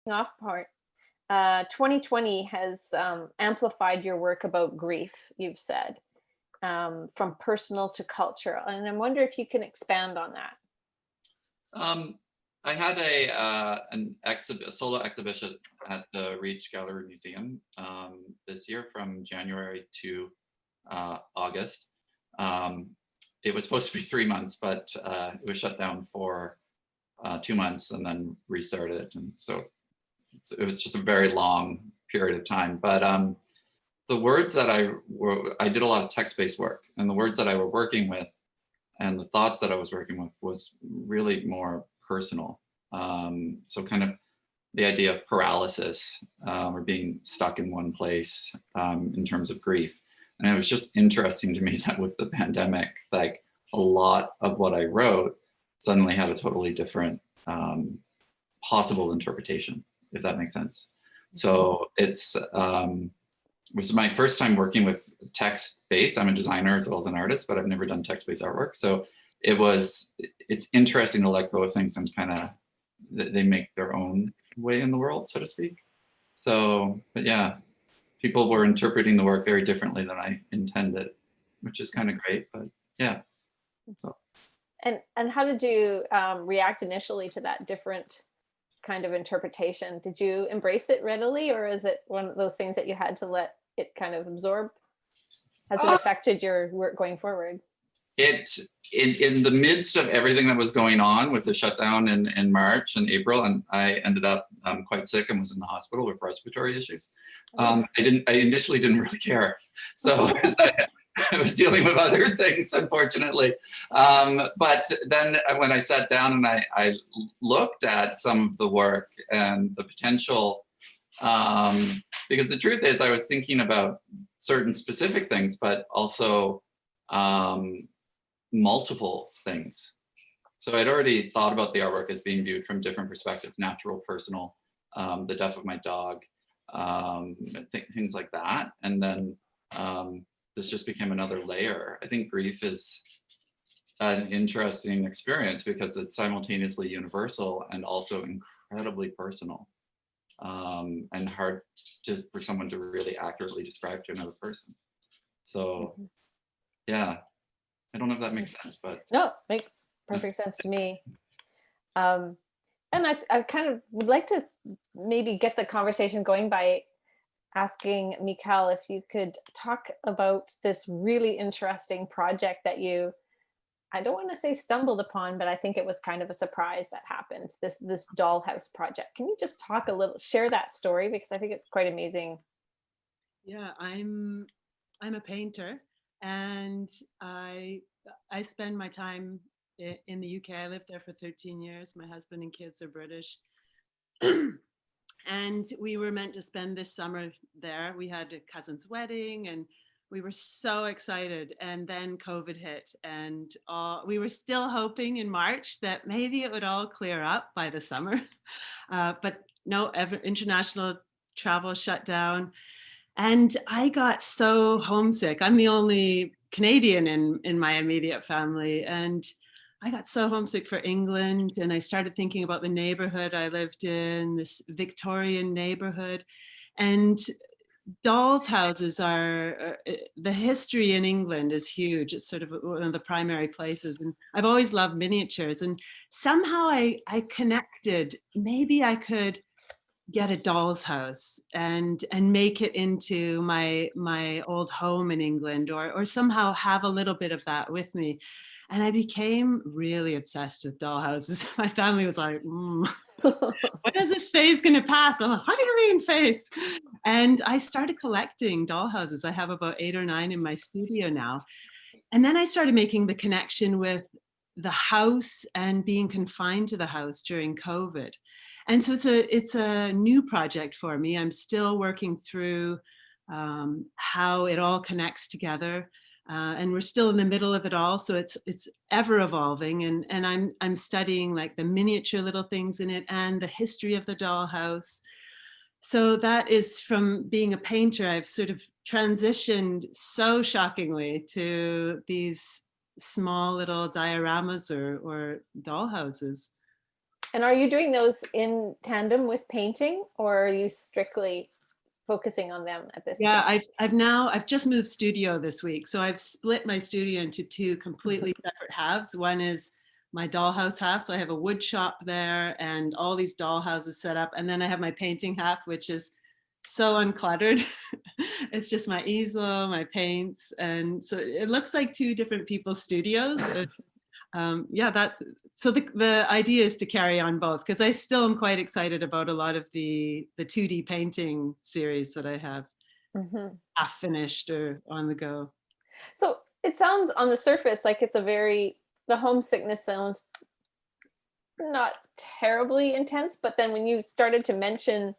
off part, 2020 has amplified your work about grief, you've said, from personal to cultural. And I wonder if you can expand on that. Um, I had a solo exhibition at the Reach Gallery Museum this year from January to August. It was supposed to be 3 months, but it was shut down for 2 months and then restarted. And so it was just a very long period of time. But the words that I did a lot of text-based work, and the words that I were working with and the thoughts that I was working with was really more personal. So kind of the idea of paralysis or being stuck in one place in terms of grief. And it was just interesting to me that with the pandemic, like a lot of what I wrote suddenly had a totally different possible interpretation, if that makes sense. So it was my first time working with text-based. I'm a designer as well as an artist, but I've never done text-based artwork. So it's interesting to let go of things and kind of, they make their own way in the world, so to speak. So, but yeah, people were interpreting the work very differently than I intended, which is kind of great, but yeah. So. And how did you react initially to that different kind of interpretation? Did you embrace it readily, or is it one of those things that you had to let it kind of absorb? Has it affected your work going forward? In the midst of everything that was going on with the shutdown in March and April, and I ended up quite sick and was in the hospital with respiratory issues. I initially didn't really care. So I was dealing with other things, unfortunately. But then when I sat down and I looked at some of the work and the potential, because the truth is I was thinking about certain specific things, but also multiple things. So I'd already thought about the artwork as being viewed from different perspectives: natural, personal, the death of my dog, things like that. And then this just became another layer. I think grief is an interesting experience because it's simultaneously universal and also incredibly personal, and hard for someone to really accurately describe to another person. So yeah, I don't know if that makes sense, but no, makes perfect sense to me. And I kind of would like to maybe get the conversation going by asking Michal if you could talk about this really interesting project that you, I don't want to say stumbled upon, but I think it was kind of a surprise that happened, this dollhouse project. Can you just talk a little, share that story, because I think it's quite amazing. Yeah, I'm a painter, and I spend my time in the UK. I lived there for 13 years. My husband and kids are British. And we were meant to spend this summer there. We had a cousin's wedding and we were so excited. And then COVID hit, and we were still hoping in March that maybe it would all clear up by the summer. But no, international travel shut down. And I got so homesick. I'm the only Canadian in my immediate family. And I got so homesick for England, and I started thinking about the neighborhood I lived in, this Victorian neighborhood. And dolls' houses are, the history in England is huge. It's sort of one of the primary places. And I've always loved miniatures. And somehow I connected, maybe I could get a doll's house and make it into my old home in England, or somehow have a little bit of that with me. And I became really obsessed with doll houses. My family was like, when is this phase going to pass? I'm like, what do you mean phase? And I started collecting doll houses. I have about 8 or 9 in my studio now. And then I started making the connection with the house and being confined to the house during COVID. And so it's a new project for me. I'm still working through how it all connects together. And we're still in the middle of it all, so it's ever evolving. And I'm studying like the miniature little things in it and the history of the dollhouse. So that is, from being a painter, I've sort of transitioned so shockingly to these small little dioramas or dollhouses. And are you doing those in tandem with painting, or are you strictly focusing on them at this Yeah, point? I've just moved studio this week. So I've split my studio into two completely separate halves. One is my dollhouse half. So I have a wood shop there and all these dollhouses set up. And then I have my painting half, which is so uncluttered. It's just my easel, my paints. And so it looks like two different people's studios. Yeah, so the idea is to carry on both, because I still am quite excited about a lot of the 2D painting series that I have half finished or on the go. So it sounds on the surface like it's the homesickness sounds not terribly intense, but then when you started to mention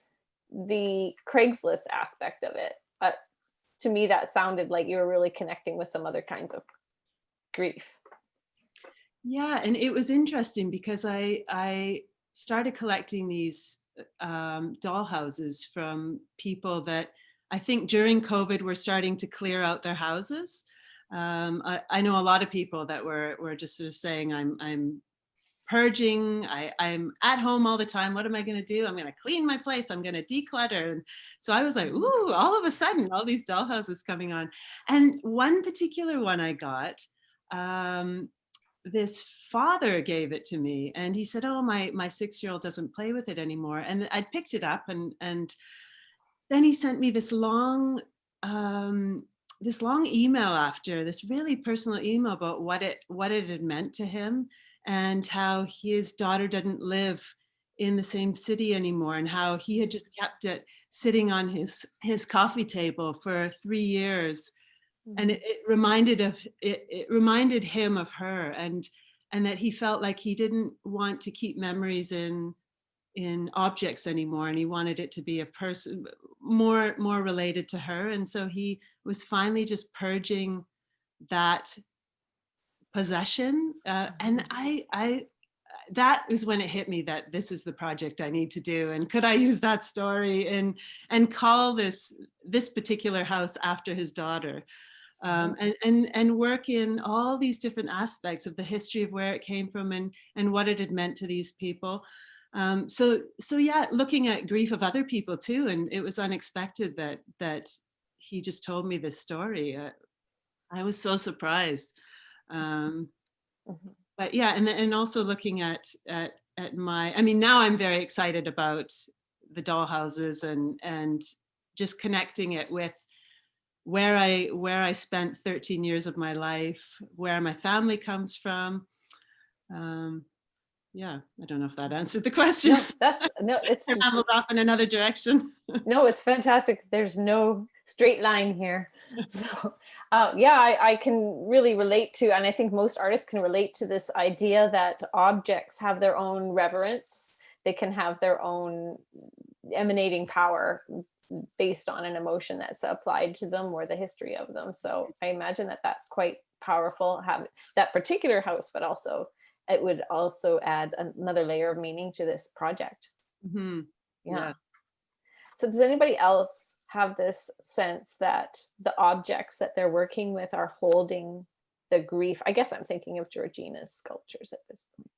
the Craigslist aspect of it, to me that sounded like you were really connecting with some other kinds of grief. Yeah, and it was interesting because I started collecting these dollhouses from people that I think during COVID were starting to clear out their houses. I know a lot of people that were just sort of saying, I'm purging, I'm at home all the time. What am I going to do? I'm going to clean my place. I'm going to declutter. And so I was like, ooh, all of a sudden, all these dollhouses coming on. And one particular one I got, this father gave it to me, and he said, oh, my 6-year-old doesn't play with it anymore. And I picked it up, and then he sent me this long email after, this really personal email about what it had meant to him, and how his daughter didn't live in the same city anymore, and how he had just kept it sitting on his coffee table for 3 years. And it reminded him of her, and that he felt like he didn't want to keep memories in objects anymore, and he wanted it to be a person more related to her. And so he was finally just purging that possession, and I that is when it hit me that this is the project I need to do, and could I use that story and call this particular house after his daughter, and work in all these different aspects of the history of where it came from, and what it had meant to these people. So yeah, looking at grief of other people too, and it was unexpected that he just told me this story. I was so surprised. But yeah, and also looking at my, I mean, now I'm very excited about the dollhouses, and just connecting it with where I spent 13 years of my life, where my family comes from. Yeah, I don't know if that answered the question. It's I rambled off in another direction. no, it's fantastic. There's no straight line here. So yeah, I can really relate to, and I think most artists can relate to this idea that objects have their own reverence. They can have their own emanating power based on an emotion that's applied to them or the history of them. So I imagine that that's quite powerful, have that particular house, but also it would also add another layer of meaning to this project. Yeah. So does anybody else have this sense that the objects that they're working with are holding the grief? I guess I'm thinking of Georgina's sculptures at this point.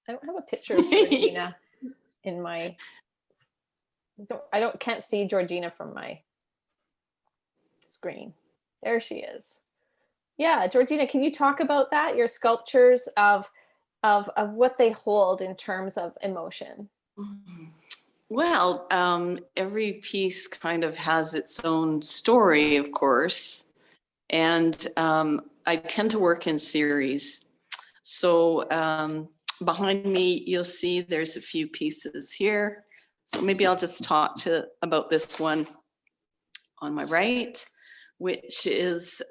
I don't have a picture of Georgina in my, can't see Georgina from my screen. There she is. Yeah, Georgina, can you talk about that? Your sculptures of what they hold in terms of emotion. Well, every piece kind of has its own story, of course. And I tend to work in series. So behind me, you'll see there's a few pieces here. So maybe I'll just talk about this one on my right, which is,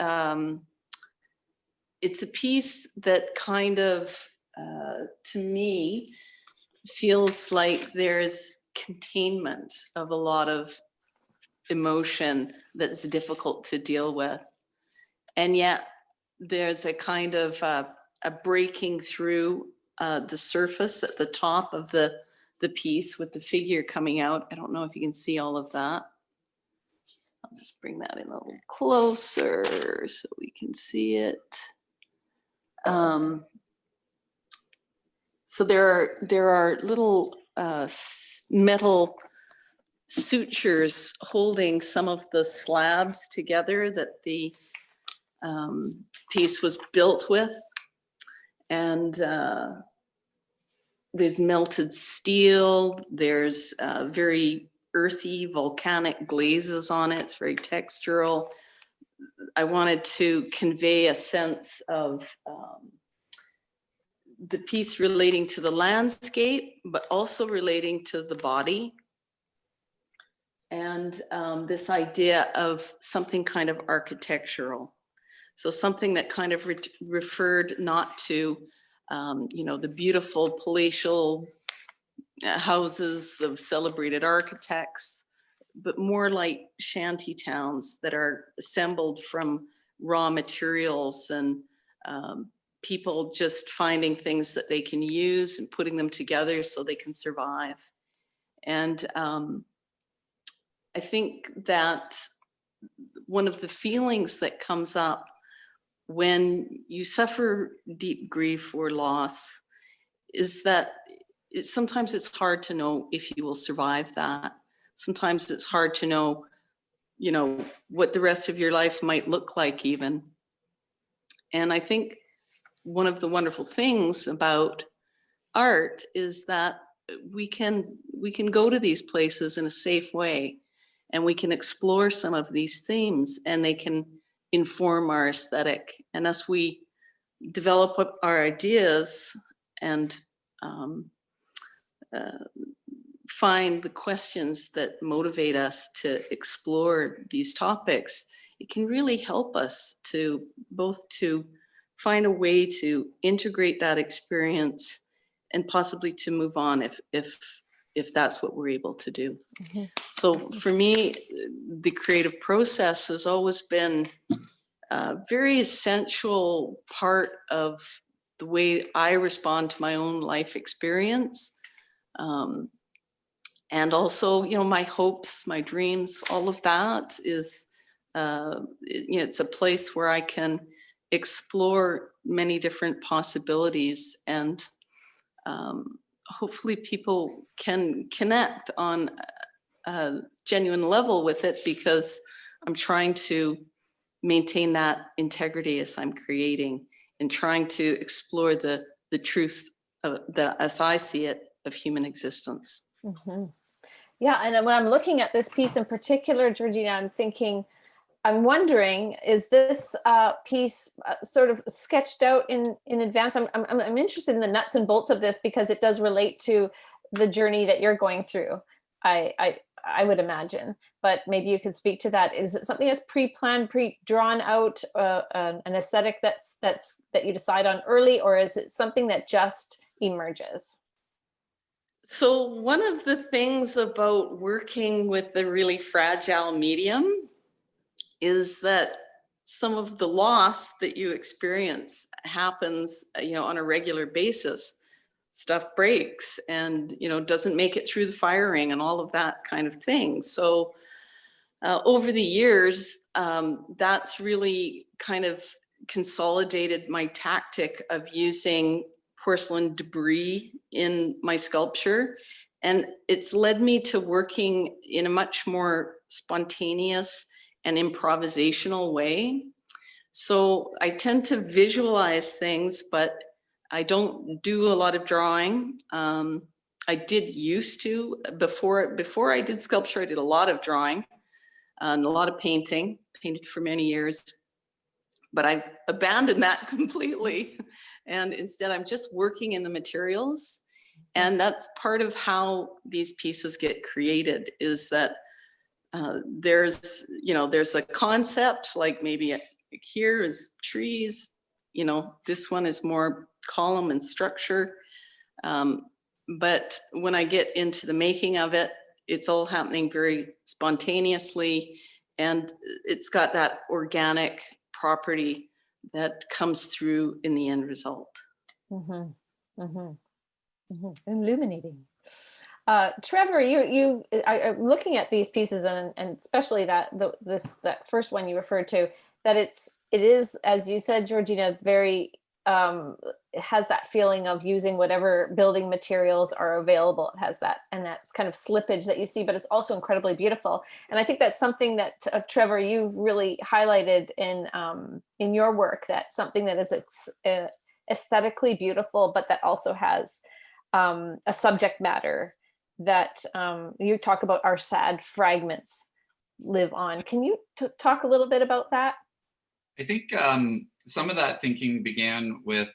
it's a piece that kind of, to me, feels like there's containment of a lot of emotion that's difficult to deal with. And yet there's a kind of a breaking through the surface at the top of the piece with the figure coming out. I don't know if you can see all of that. I'll just bring that in a little closer so we can see it. So there are little metal sutures holding some of the slabs together that the piece was built with. And there's melted steel, there's very earthy volcanic glazes on it. It's very textural. I wanted to convey a sense of the piece relating to the landscape, but also relating to the body. And this idea of something kind of architectural. So something that kind of referred not to, you know, the beautiful palatial houses of celebrated architects, but more like shanty towns that are assembled from raw materials and people just finding things that they can use and putting them together so they can survive. And I think that one of the feelings that comes up when you suffer deep grief or loss is that sometimes it's hard to know if you will survive that. Sometimes it's hard to know, you know, what the rest of your life might look like even. And I think one of the wonderful things about art is that we can go to these places in a safe way, and we can explore some of these themes, and they can inform our aesthetic. And as we develop our ideas and find the questions that motivate us to explore these topics, it can really help us to both to find a way to integrate that experience and possibly to move on if that's what we're able to do. Mm-hmm. So for me, the creative process has always been a very essential part of the way I respond to my own life experience. And also, you know, my hopes, my dreams, all of that is, you know, it's a place where I can explore many different possibilities, and hopefully people can connect on a genuine level with it, because I'm trying to maintain that integrity as I'm creating and trying to explore the truth of as I see it, of human existence. Mm-hmm. Yeah, and when I'm looking at this piece in particular, Georgina, I'm wondering, is this piece sort of sketched out in advance? I'm interested in the nuts and bolts of this because it does relate to the journey that you're going through. I would imagine, but maybe you could speak to that. Is it something that's pre-planned, pre-drawn out, an aesthetic that you decide on early, or is it something that just emerges? So one of the things about working with the really fragile medium is that some of the loss that you experience happens, you know, on a regular basis. Stuff breaks and, you know, doesn't make it through the firing and all of that kind of thing. So over the years, that's really kind of consolidated my tactic of using porcelain debris in my sculpture. And it's led me to working in a much more spontaneous and improvisational way. So I tend to visualize things, but I don't do a lot of drawing. I did used to, before I did sculpture, I did a lot of drawing and a lot of painting, painted for many years, but I abandoned that completely. And instead I'm just working in the materials. And that's part of how these pieces get created, is that there's a concept, like maybe here is trees, you know, this one is more column and structure. But when I get into the making of it, it's all happening very spontaneously, and it's got that organic property that comes through in the end result. Mm-hmm. Mm-hmm. Mm-hmm. Illuminating. Trevor, I'm looking at these pieces, and especially that first one you referred to, that it is, as you said, Georgina, very it has that feeling of using whatever building materials are available. It has that, and that's kind of slippage that you see, but it's also incredibly beautiful. And I think that's something that Trevor, you've really highlighted in your work, that something that is aesthetically beautiful, but that also has a subject matter that you talk about, our sad fragments live on. Can you talk a little bit about that? I think some of that thinking began with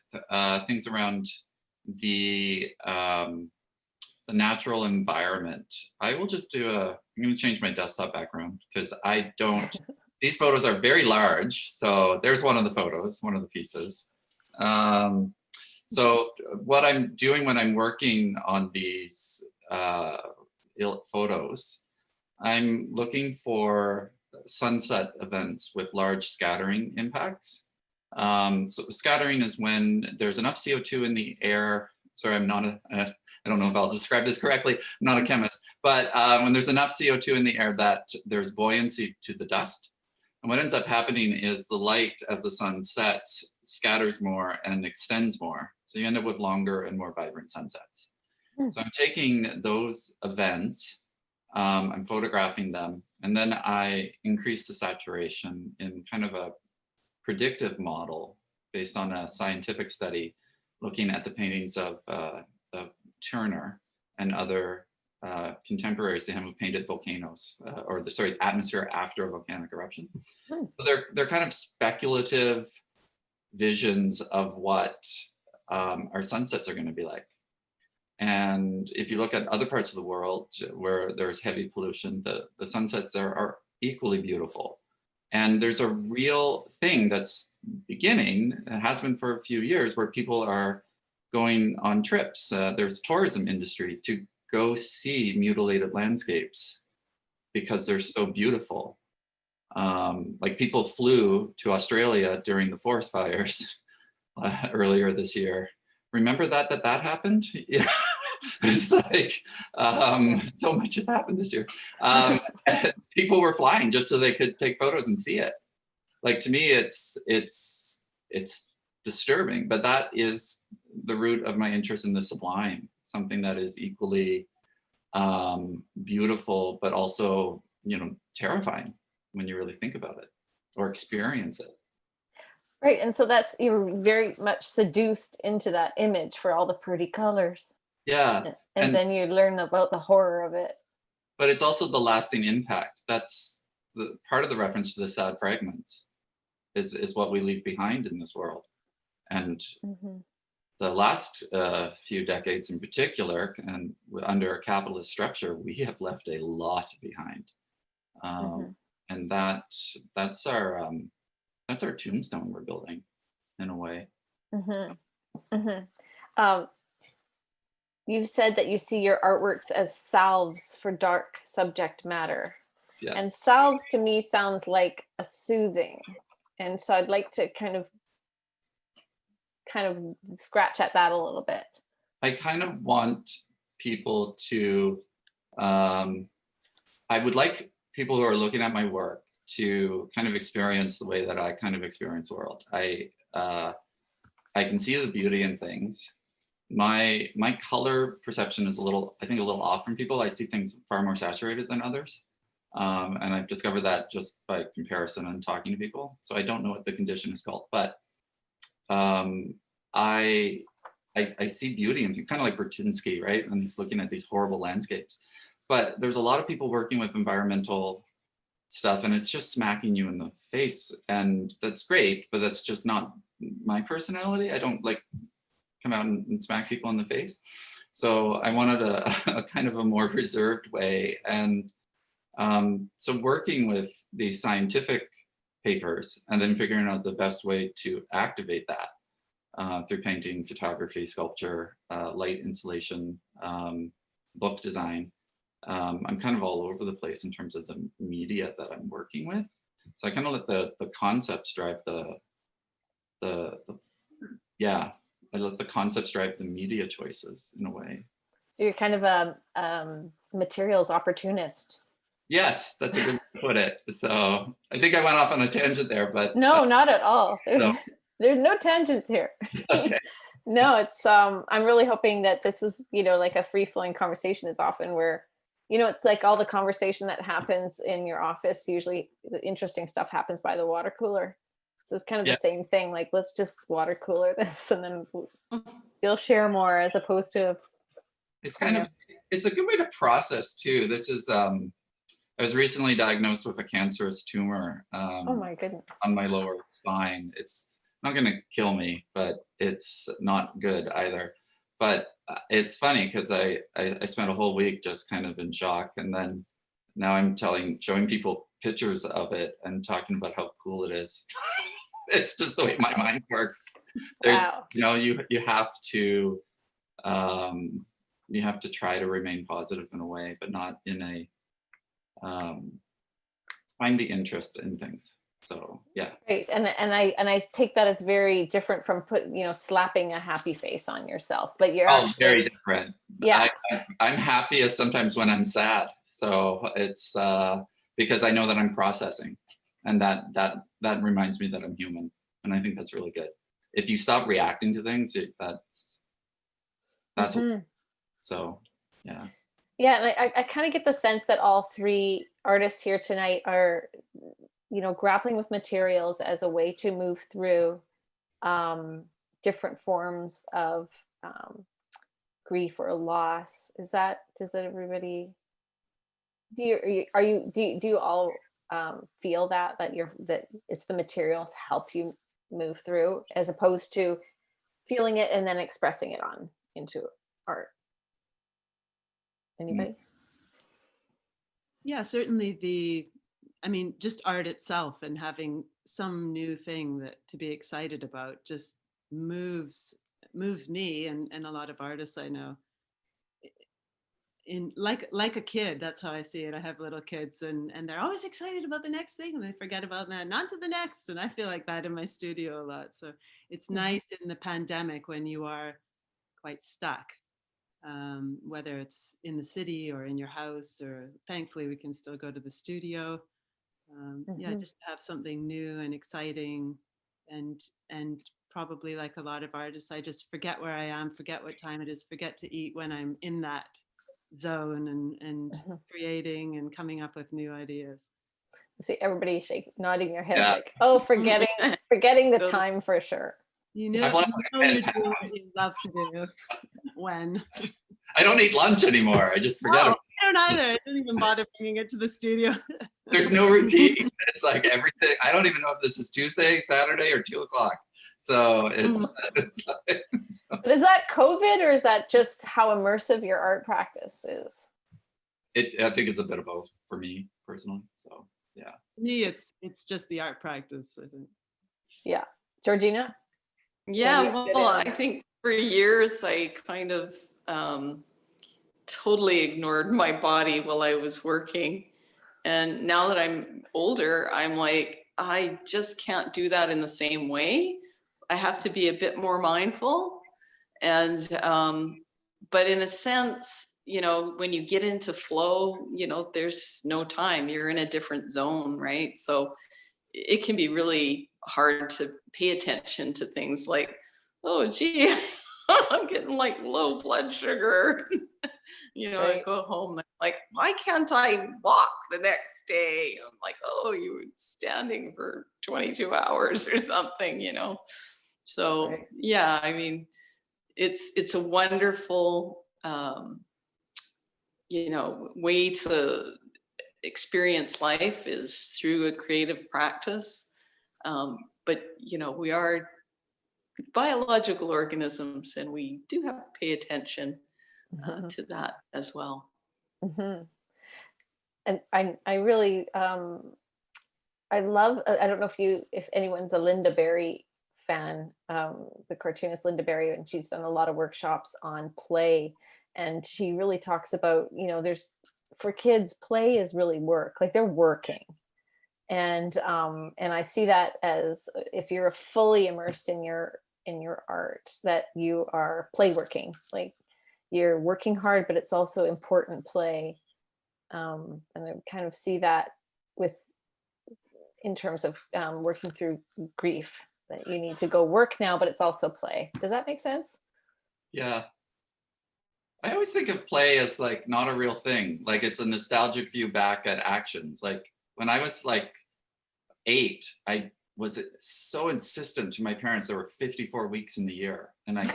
things around the natural environment. I will just do I'm going to change my desktop background because I don't, these photos are very large. So there's one of the photos, one of the pieces. So what I'm doing when I'm working on these photos, I'm looking for sunset events with large scattering impacts. So scattering is when there's enough CO2 in the air. Sorry, I'm not I don't know if I'll describe this correctly. I'm not a chemist, but when there's enough CO2 in the air that there's buoyancy to the dust. And what ends up happening is the light, as the sun sets, scatters more and extends more. So you end up with longer and more vibrant sunsets. So I'm taking those events, I'm photographing them, and then I increase the saturation in kind of a predictive model based on a scientific study looking at the paintings of Turner and other contemporaries to him who painted volcanoes, atmosphere after a volcanic eruption. So they're kind of speculative visions of what our sunsets are going to be like. And if you look at other parts of the world where there's heavy pollution, the sunsets there are equally beautiful. And there's a real thing that's beginning, it has been for a few years, where people are going on trips. There's tourism industry to go see mutilated landscapes because they're so beautiful. Like people flew to Australia during the forest fires earlier this year. Remember that happened? Yeah. It's like so much has happened this year. People were flying just so they could take photos and see it. Like, to me, it's disturbing, but that is the root of my interest in the sublime, something that is equally beautiful, but also, terrifying when you really think about it or experience it. Right, and so you're very much seduced into that image for all the pretty colors. Yeah. And then you learn about the horror of it. But it's also the lasting impact. That's the part of the reference to the sad fragments is what we leave behind in this world. And the last few decades in particular, and under a capitalist structure, we have left a lot behind. And that's our tombstone we're building, in a way. You've said that you see your artworks as salves for dark subject matter. Yeah. And salves to me sounds like a soothing. And so I'd like to kind of scratch at that a little bit. I kind of want people to, I would like people who are looking at my work to kind of experience the way that I kind of experience the world. I can see the beauty in things. My color perception is a little off from people. I see things far more saturated than others. And I've discovered that just by comparison and talking to people. So I don't know what the condition is called, but I see beauty in things, kind of like Bertinsky, right? And he's looking at these horrible landscapes. But there's a lot of people working with environmental stuff, and it's just smacking you in the face. And that's great, but that's just not my personality. I don't like come out and smack people in the face. So I wanted a kind of a more reserved way. And so working with these scientific papers and then figuring out the best way to activate that through painting, photography, sculpture, light installation, book design. I'm kind of all over the place in terms of the media that I'm working with. So I kind of let the concepts drive I let the concepts drive the media choices in a way. So you're kind of a materials opportunist. Yes, that's a good way to put it. So I think I went off on a tangent there, but no, not at all. So There's no tangents here. Okay. No, it's I'm really hoping that this is, like a free flowing conversation is often where, it's like all the conversation that happens in your office, usually the interesting stuff happens by the water cooler. So it's kind of Yeah. the same thing. Like, let's just water cooler this and then you'll share more, as opposed to, It's kind of, it's a good way to process too. This is, I was recently diagnosed with a cancerous tumor oh my goodness. on my lower spine. It's not going to kill me, but it's not good either. But it's funny because I spent a whole week just kind of in shock, and then now I'm showing people pictures of it and talking about how cool it is. It's just the way my mind works. There's, Wow. you have to try to remain positive in a way, but not in a find the interest in things. So yeah. Great. And I take that as very different from slapping a happy face on yourself, but you're actually Very different. Yeah. I'm happiest sometimes when I'm sad. So it's because I know that I'm processing, and that reminds me that I'm human, and I think that's really good. If you stop reacting to things, that's so yeah. Yeah, and I kind of get the sense that all three artists here tonight are, grappling with materials as a way to move through different forms of grief or loss. Does everybody, do you all feel that it's the materials help you move through, as opposed to feeling it and then expressing it on into art? Anybody? Yeah, certainly just art itself and having some new thing to be excited about just moves me and a lot of artists I know in like a kid. That's how I see it. I have little kids and they're always excited about the next thing and they forget about that and on to the next. And I feel like that in my studio a lot. So it's nice in the pandemic when you are quite stuck. Whether it's in the city or in your house, or thankfully we can still go to the studio. Yeah, just have something new and exciting, and probably like a lot of artists, I just forget where I am, forget what time it is, forget to eat when I'm in that zone and creating and coming up with new ideas. See everybody nodding their head, Yeah. like, oh, forgetting the time for sure. You know you're doing what you love to do when. I don't eat lunch anymore. I just forget it. I don't either. I don't even bother bringing it to the studio. There's no routine. It's like everything. I don't even know if this is Tuesday, Saturday, or 2:00. So it's But is that COVID, or is that just how immersive your art practice is? I think it's a bit of both for me personally. So yeah. For me, it's just the art practice, I think. Yeah. Georgina? Yeah, well, I think for years I kind of totally ignored my body while I was working. And now that I'm older, I'm like, I just can't do that in the same way. I have to be a bit more mindful. And, but in a sense, when you get into flow, there's no time, you're in a different zone, right? So it can be really hard to pay attention to things like, oh, gee, I'm getting like low blood sugar. Right. I go home and I'm like, why can't I walk the next day? I'm like, oh, you were standing for 22 hours or something, So Right. yeah, I mean, it's a wonderful, way to experience life is through a creative practice. But we are biological organisms and we do have to pay attention to that as well. And I really I love, I don't know if anyone's a Linda Berry fan, the cartoonist Linda Berry, and she's done a lot of workshops on play, and she really talks about, for kids, play is really work, like they're working. And I see that as, if you're fully immersed in your art, that you are play working, like you're working hard, but it's also important play. And I kind of see that in terms of working through grief that you need to go work now, but it's also play. Does that make sense? Yeah. I always think of play as like not a real thing. Like it's a nostalgic view back at actions. Like when I was like 8, I was so insistent to my parents there were 54 weeks in the year. And I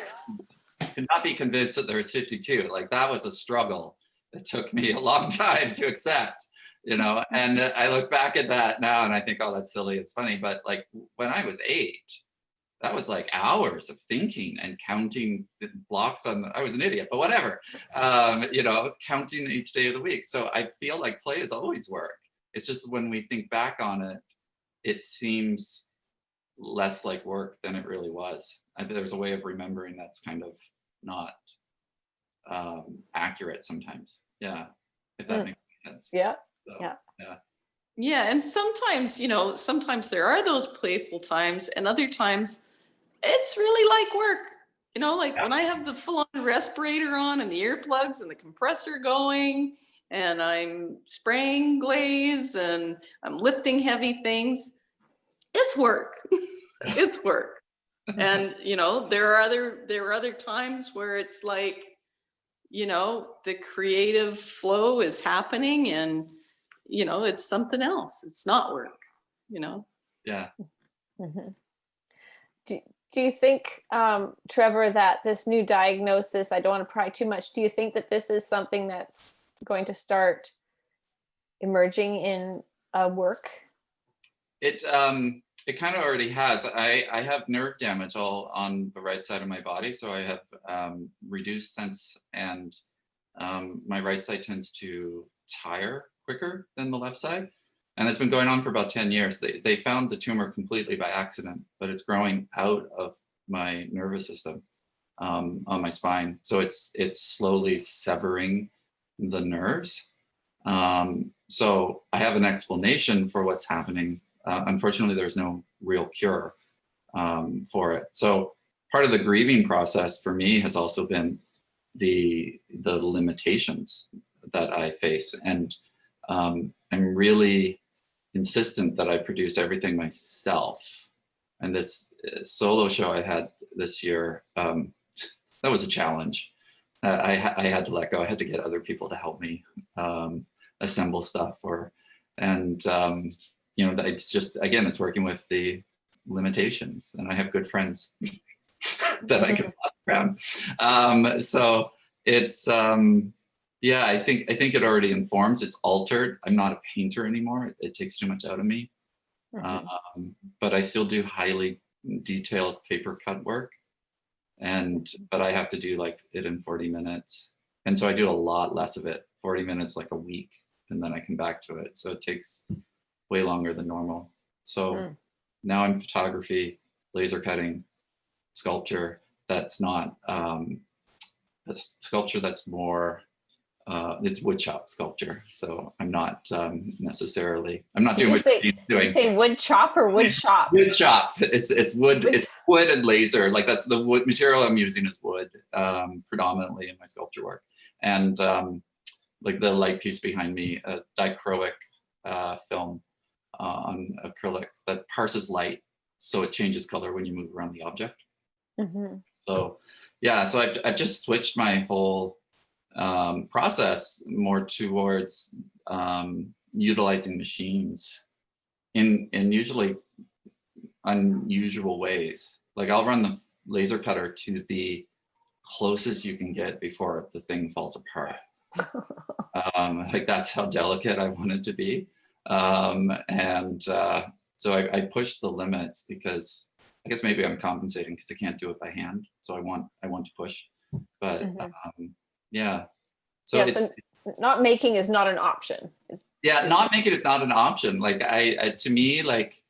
could not be convinced that there was 52. Like that was a struggle. It took me a long time to accept, you know, and I look back at that now and I think, oh, that's silly. It's funny. But like when I was 8, that was like hours of thinking and counting the blocks I was an idiot, but whatever, you know, counting each day of the week. So I feel like play is always work. It's just when we think back on it, it seems less like work than it really was. There's a way of remembering that's kind of not accurate sometimes. Yeah, if that makes sense. Yeah, So, yeah. Yeah, and sometimes, you know, sometimes there are those playful times, and other times it's really like work. You know, like when I have the full-on respirator on and the earplugs and the compressor going, and I'm spraying glaze and I'm lifting heavy things, it's work. It's work. And you know, there are other times where it's like, you know, the creative flow is happening and you know, it's something else. It's not work, you know? Yeah. Mm-hmm. Do you think, Trevor, that this new diagnosis, I don't want to pry too much, do you think that this is something that's going to start emerging in work? It kind of already has. I have nerve damage all on the right side of my body. So I have reduced sense and my right side tends to tire quicker than the left side. And it's been going on for about 10 years. They found the tumor completely by accident, but it's growing out of my nervous system on my spine. So it's slowly severing the nerves. So I have an explanation for what's happening. Unfortunately, there's no real cure for it. So part of the grieving process for me has also been the limitations that I face. And I'm really insistent that I produce everything myself. And this solo show I had this year, that was a challenge. I had to let go. I had to get other people to help me assemble stuff. You know, it's just, again, it's working with the limitations. And I have good friends that I can pass around. So it's, yeah, I think it already informs. It's altered. I'm not a painter anymore. It takes too much out of me. But I still do highly detailed paper cut work, but I have to do like it in 40 minutes, and so I do a lot less of it. 40 minutes, like a week, and then I come back to it. So it takes way longer than normal. So now I'm photography, laser cutting, sculpture. That's not sculpture. That's more. It's wood shop sculpture, so I'm not necessarily. I'm not doing what Did you say wood chop or wood shop? Wood shop. It's wood. It's wood and laser. Like that's the wood material I'm using is wood predominantly in my sculpture work, and like the light piece behind me, a dichroic film on acrylic that parses light, so it changes color when you move around the object. So yeah, so I've just switched my whole process more towards utilizing machines in usually unusual ways. Like I'll run the laser cutter to the closest you can get before the thing falls apart. Like that's how delicate I want it to be. So I push the limits because I guess maybe I'm compensating because I can't do it by hand. So I want to push, but yeah. So, yeah, so not making is not an option. Not making is not an option. Like to me, like,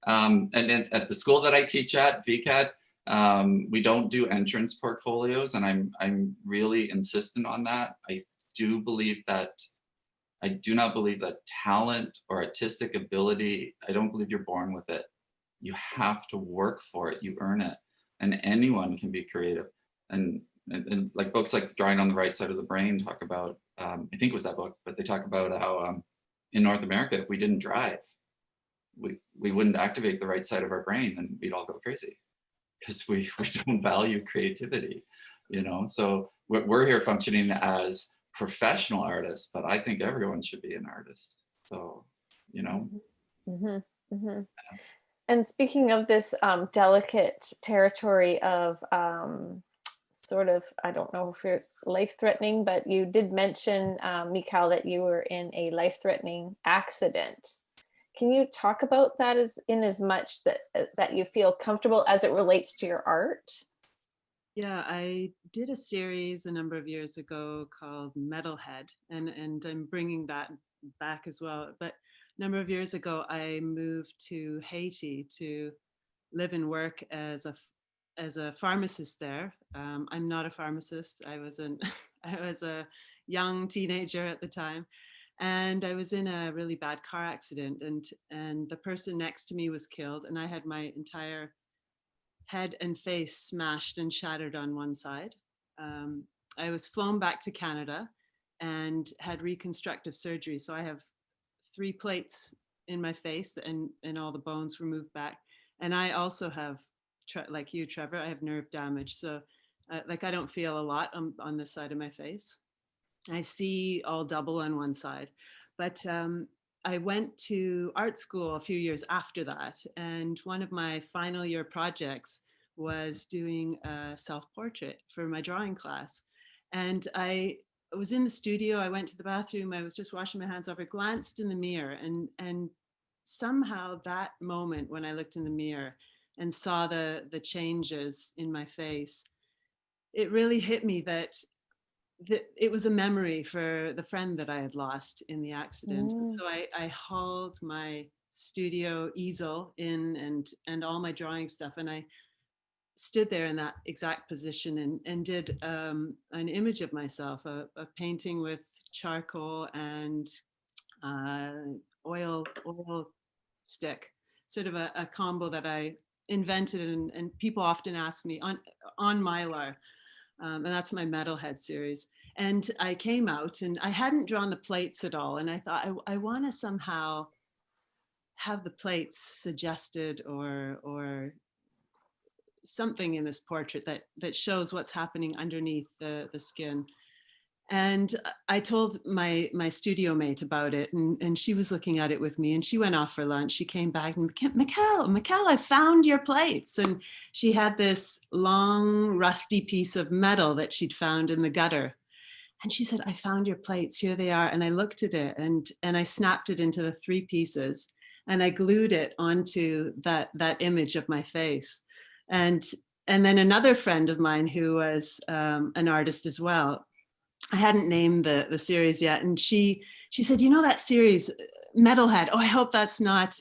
and at the school that I teach at, VCAT, we don't do entrance portfolios, and I'm really insistent on that. I do not believe that talent or artistic ability, I don't believe you're born with it. You have to work for it. You earn it, and anyone can be creative. And like books like Drawing on the Right Side of the Brain talk about, I think it was that book, but they talk about how in North America, if we didn't drive, we wouldn't activate the right side of our brain, and we'd all go crazy because we don't value creativity, you know? So we're here functioning as professional artists, but I think everyone should be an artist. So, you know. Mm-hmm. Mm-hmm. And speaking of this delicate territory of sort of, I don't know if it's life-threatening, but you did mention, Michal, that you were in a life-threatening accident. Can you talk about that as much that you feel comfortable as it relates to your art? Yeah, I did a series a number of years ago called Metalhead, and I'm bringing that back as well. But a number of years ago, I moved to Haiti to live and work as a pharmacist there. I'm not a pharmacist. I was I was a young teenager at the time, and I was in a really bad car accident, and the person next to me was killed, and I had my entire head and face smashed and shattered on one side. I was flown back to Canada and had reconstructive surgery. So I have 3 plates in my face, and all the bones were moved back. And I also have, like you, Trevor, I have nerve damage. So like I don't feel a lot on this side of my face. I see all double on one side. But I went to art school a few years after that. And one of my final year projects was doing a self-portrait for my drawing class. And I was in the studio, I went to the bathroom, I was just washing my hands off, I glanced in the mirror, and somehow that moment when I looked in the mirror and saw the changes in my face, it really hit me that it was a memory for the friend that I had lost in the accident. Mm. So I hauled my studio easel in and all my drawing stuff, and I stood there in that exact position and did an image of myself, a painting with charcoal and oil stick, sort of a combo that I invented, and people often ask me on Mylar. And that's my Metalhead series. And I came out and I hadn't drawn the plates at all. And I thought, I want to somehow have the plates suggested or something in this portrait that shows what's happening underneath the skin. And I told my studio mate about it, and she was looking at it with me, and she went off for lunch. She came back and, Michal, I found your plates. And she had this long rusty piece of metal that she'd found in the gutter. And she said, I found your plates, here they are. And I looked at it and I snapped it into the 3 pieces, and I glued it onto that image of my face. And then another friend of mine who was an artist as well, I hadn't named the series yet, and she said, you know, that series Metalhead, oh, I hope that's not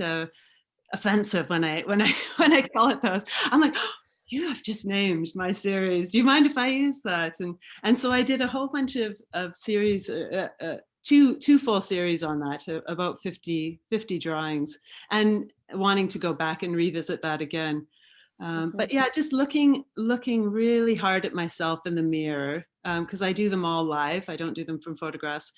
offensive when I call it those. I'm like, oh, you have just named my series, do you mind if I use that? And so I did a whole bunch of series, two full series on that, about 50 drawings, and wanting to go back and revisit that again. But yeah, just looking really hard at myself in the mirror, because I do them all live. I don't do them from photographs.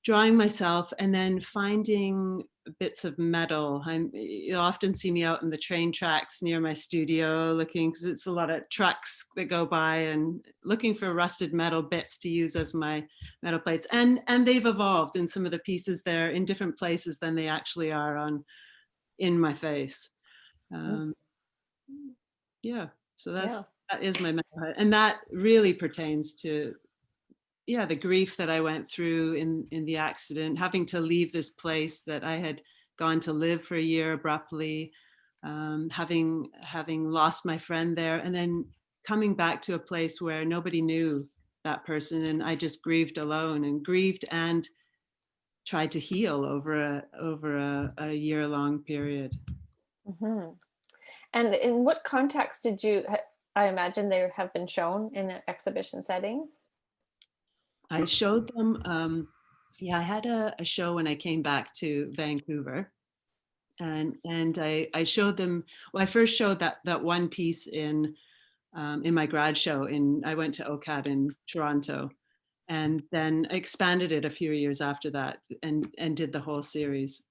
Drawing myself and then finding bits of metal. You'll often see me out in the train tracks near my studio looking, because it's a lot of trucks that go by, and looking for rusted metal bits to use as my metal plates. And they've evolved in some of the pieces there in different places than they actually are in my face. Yeah, so that is my mental health, and that really pertains to the grief that I went through in the accident, having to leave this place that I had gone to live for a year abruptly, having lost my friend there, and then coming back to a place where nobody knew that person, and I just grieved alone, and tried to heal over a year-long period. Mm-hmm. And in what context did you, I imagine they have been shown in an exhibition setting? I showed them, I had a show when I came back to Vancouver, and I showed them, well, I first showed that one piece in my grad show I went to OCAD in Toronto, and then expanded it a few years after that and did the whole series.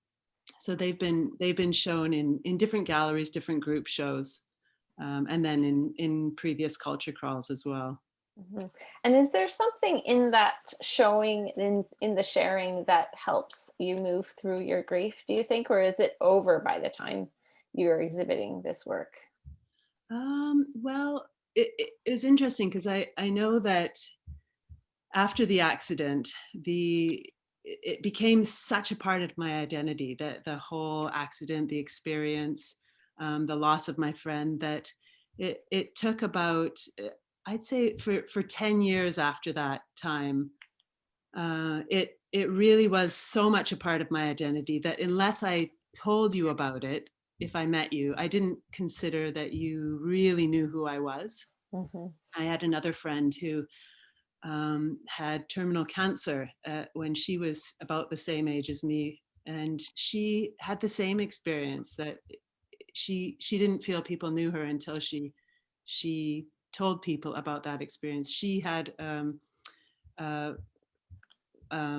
So they've been shown in different galleries, different group shows, and then in previous culture crawls as well. Mhm. And is there something in that showing, in the sharing, that helps you move through your grief, do you think, or is it over by the time you're exhibiting this work? Well, it was interesting because I know that after the accident, it became such a part of my identity, that the whole accident, the experience, the loss of my friend, that it took about, I'd say for 10 years after that time, it really was so much a part of my identity that unless I told you about it, if I met you, I didn't consider that you really knew who I was. Mhm. I had another friend who had terminal cancer when she was about the same age as me, and she had the same experience, that she didn't feel people knew her until she told people about that experience. She had uh,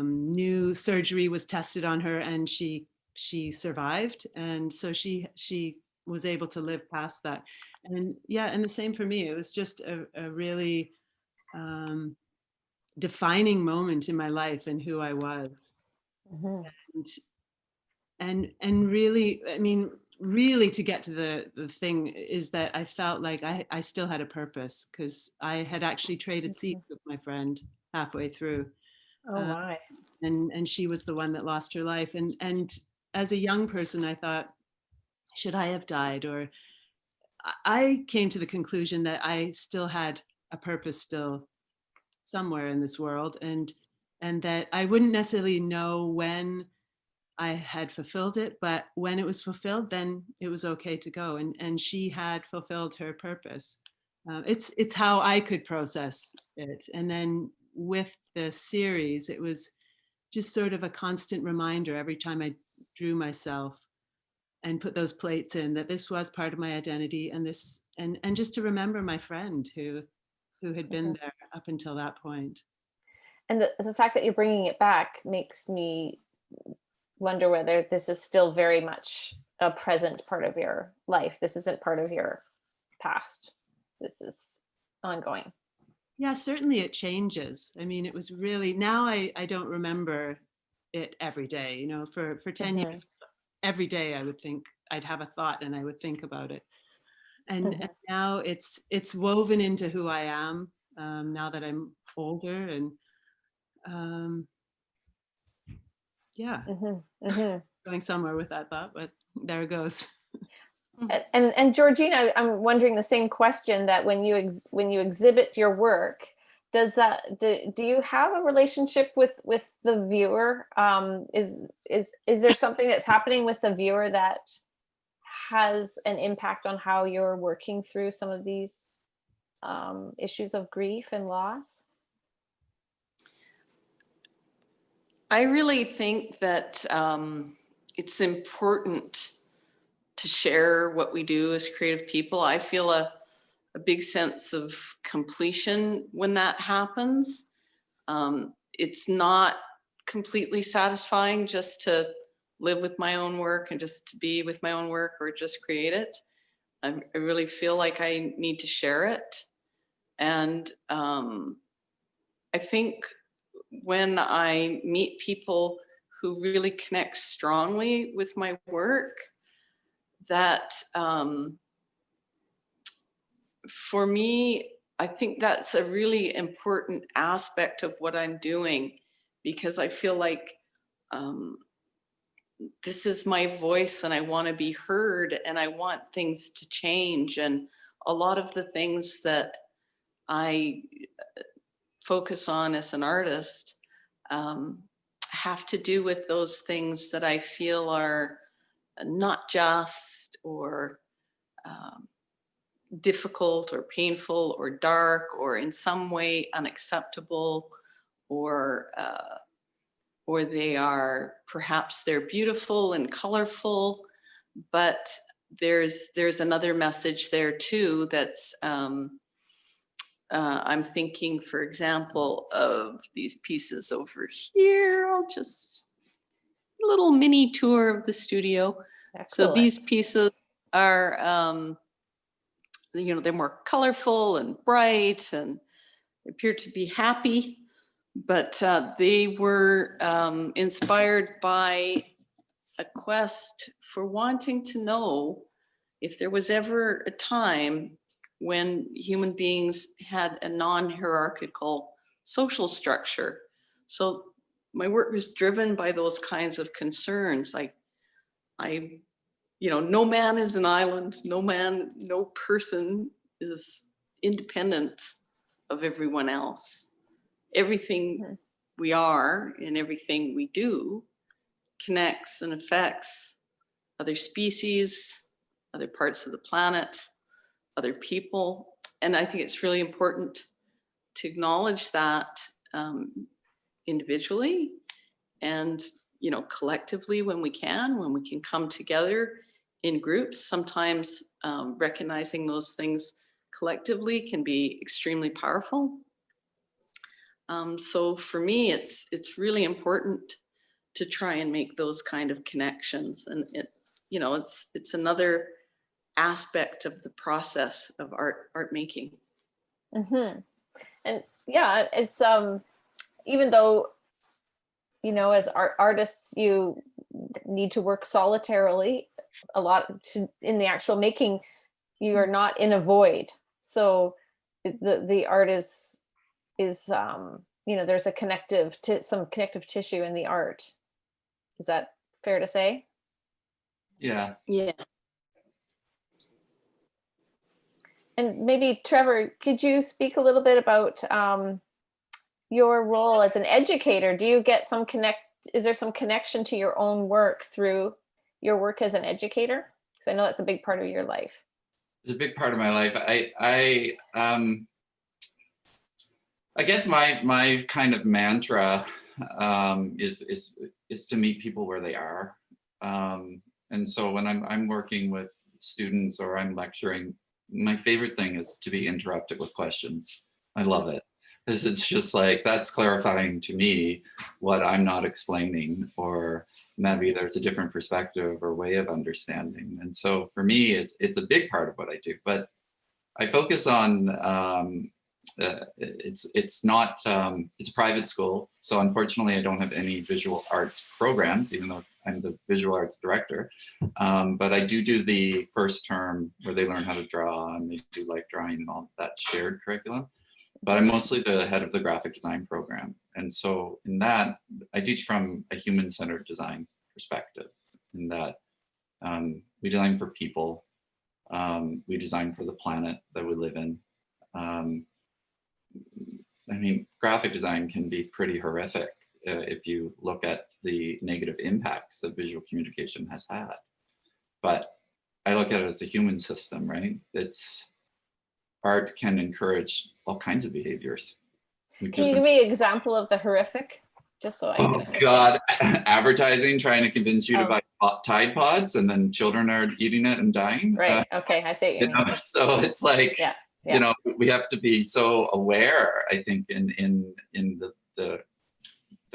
new surgery was tested on her, and she survived, and so she was able to live past that. And yeah, and the same for me. It was just a really um, defining moment in my life and who I was. Mhm. And and really, I mean, really, to get to the thing is that I felt like I still had a purpose, because I had actually traded Mhm. seats with my friend halfway through. Oh uh, my. and she was the one that lost her life. And as a young person, I thought, should I have died? Or I came to the conclusion that I still had a purpose, still somewhere in this world, and that I wouldn't necessarily know when I had fulfilled it, but when it was fulfilled, then it was okay to go. And she had fulfilled her purpose. It's how I could process it. And then with the series, it was just sort of a constant reminder every time I drew myself and put those plates in, that this was part of my identity, and this, and just to remember my friend who had been Mhm. there up until that point. And the fact that you're bringing it back makes me wonder whether this is still very much a present part of your life. This isn't part of your past. This is ongoing. Yeah, certainly it changes. I mean, it was really, now I don't remember it every day. You know, for 10 years, Mhm. every day I would think, I'd have a thought and I would think about it. And Mhm. now it's woven into who I am, now that I'm older. And um, yeah, Mhm. Mhm. going somewhere with that thought, but there it goes. And Georgina, I'm wondering the same question, that when you exhibit your work, does that, do you have a relationship with the viewer? Is there something that's happening with the viewer that has an impact on how you're working through some of these issues of grief and loss? I really think that it's important to share what we do as creative people. I feel a big sense of completion when that happens. It's not completely satisfying just to live with my own work and just to be with my own work or just create it. I really feel like I need to share it. And I think when I meet people who really connect strongly with my work, that for me, I think that's a really important aspect of what I'm doing, because I feel like um, this is my voice and I want to be heard and I want things to change. And a lot of the things that I focus on as an artist um, have to do with those things that I feel are not just, or um, difficult or painful or dark or in some way unacceptable, or they are, perhaps they're beautiful and colorful, but there's another message there too. That's I'm thinking, for example, of these pieces over here. I'll just little mini tour of the studio. So Excellent. these pieces are, they're more colorful and bright and appear to be happy, but they were inspired by a quest for wanting to know if there was ever a time when human beings had a non-hierarchical social structure. So my work was driven by those kinds of concerns. No man is an island. No person is independent of everyone else. Everything we are and everything we do connects and affects other species, other parts of the planet, other people. And I think it's really important to acknowledge that individually and, collectively when we can come together in groups. Sometimes recognizing those things collectively can be extremely powerful. So for me, it's really important to try and make those kind of connections. And it's another aspect of the process of art making. Mm-hmm. And yeah, it's even though, as artists, you need to work solitarily a lot in the actual making, you are not in a void. So the art is there's some connective tissue in the art. Is that fair to say? Yeah. Yeah. And maybe Trevor, could you speak a little bit about your role as an educator? Do you get is there some connection to your own work through your work as an educator? Because I know that's a big part of your life. It's a big part of my life. I guess my kind of mantra is to meet people where they are. And so when I'm working with students or I'm lecturing, my favorite thing is to be interrupted with questions. I love it. Because it's just like, that's clarifying to me what I'm not explaining, or maybe there's a different perspective or way of understanding. And so for me, it's a big part of what I do, but I focus on, it's a private school. So unfortunately, I don't have any visual arts programs, even though I'm the visual arts director. But I do the first term where they learn how to draw and they do life drawing and all that shared curriculum. But I'm mostly the head of the graphic design program. And so in that, I teach from a human-centered design perspective, in that we design for people. We design for the planet that we live in. Graphic design can be pretty horrific if you look at the negative impacts that visual communication has had. But I look at it as a human system, right? Art can encourage all kinds of behaviors. Can you give me an example of the horrific? Just so I can understand. God, advertising, trying to convince you to buy Tide Pods, and then children are eating it and dying. Right, okay, I see what you mean. So it's like, yeah. We have to be so aware, I think, in the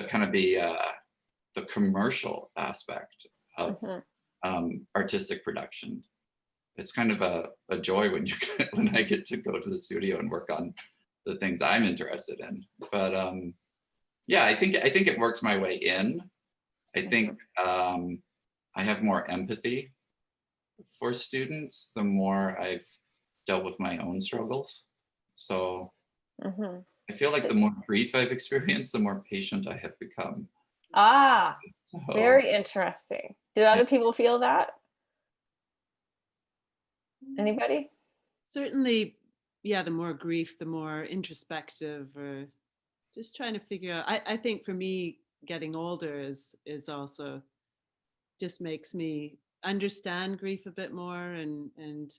kind of the commercial aspect of artistic production. It's kind of a joy when I get to go to the studio and work on the things I'm interested in. But I think it works my way in. I think I have more empathy for students the more I've dealt with my own struggles. So I feel like the more grief I've experienced, the more patient I have become. So, very interesting. Do other people feel that? Anybody? Certainly, yeah, the more grief, the more introspective, or just trying to figure out. I think for me, getting older is also just makes me understand grief a bit more, and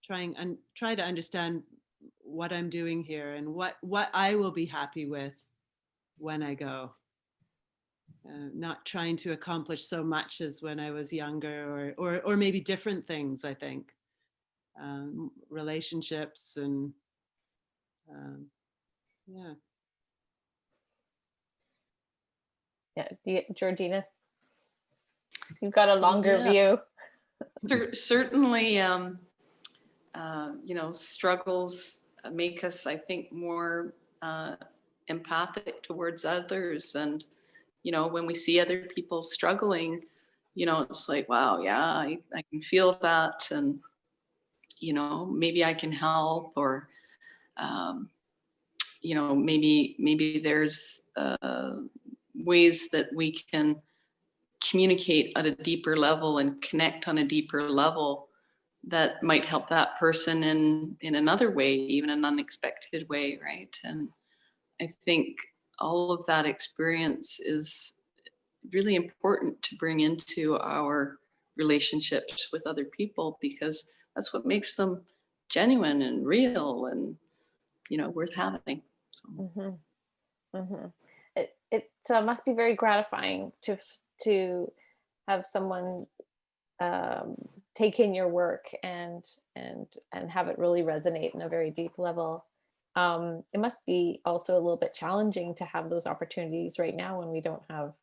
try to understand what I'm doing here and what I will be happy with when I go. Not trying to accomplish so much as when I was younger, or maybe different things. I think relationships and yeah. Yeah, Georgina, you've got a longer Yeah. view. Certainly, struggles make us, I think, more empathic towards others. And, when we see other people struggling, it's like, wow, yeah, I can feel that. And, maybe I can help, or, maybe there's ways that we can communicate at a deeper level and connect on a deeper level that might help that person in another way, even an unexpected way, right? And I think all of that experience is really important to bring into our relationships with other people, because that's what makes them genuine and real and, worth having. So. Mm-hmm. Mm-hmm. It must be very gratifying to have someone take in your work and have it really resonate in a very deep level. It must be also a little bit challenging to have those opportunities right now when we don't have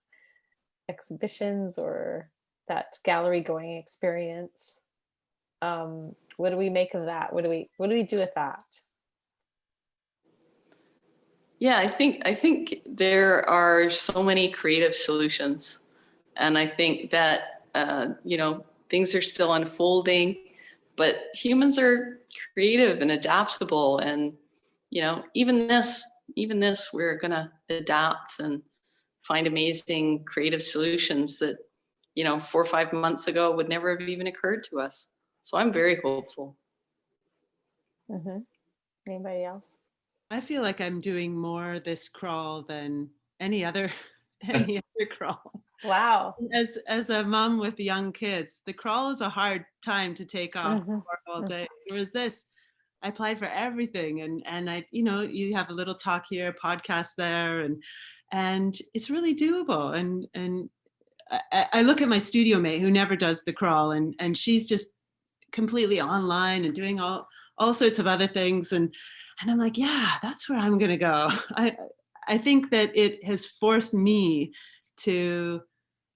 exhibitions or that gallery going experience. What do we make of that? What do we do with that? Yeah, I think there are so many creative solutions, and I think that things are still unfolding, but humans are creative and adaptable, and even this we're gonna adapt and find amazing creative solutions that 4 or 5 months ago would never have even occurred to us. So I'm very hopeful. Mm-hmm. Anybody else? I feel like I'm doing more this crawl than any other crawl. Wow. As a mom with young kids, the crawl is a hard time to take off Mm-hmm. all day. Whereas this, I applied for everything, and I, you have a little talk here, podcast there, and it's really doable. And I look at my studio mate who never does the crawl, and she's just completely online and doing all sorts of other things, and I'm like, yeah, that's where I'm gonna go. I think that it has forced me to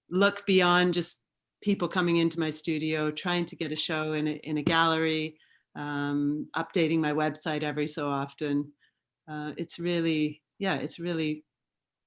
look beyond just people coming into my studio, trying to get a show in a gallery, updating my website every so often. It's really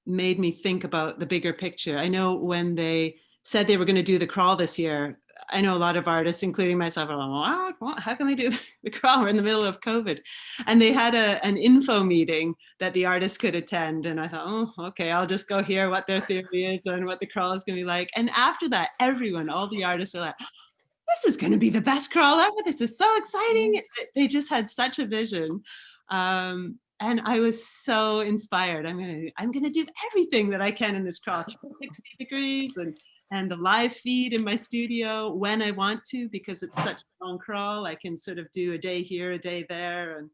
made me think about the bigger picture. I know when they said they were going to do the crawl this year, I know a lot of artists, including myself, are like, what? How can they do the crawl? We're in the middle of COVID. And they had an info meeting that the artists could attend. And I thought, oh, okay, I'll just go hear what their theory is and what the crawl is going to be like. And after that, all the artists were like, this is going to be the best crawl ever. This is so exciting. They just had such a vision. And I was so inspired. I'm gonna do everything that I can in this crawl, 360 degrees, and the live feed in my studio when I want to, because it's such a long crawl. I can sort of do a day here, a day there, and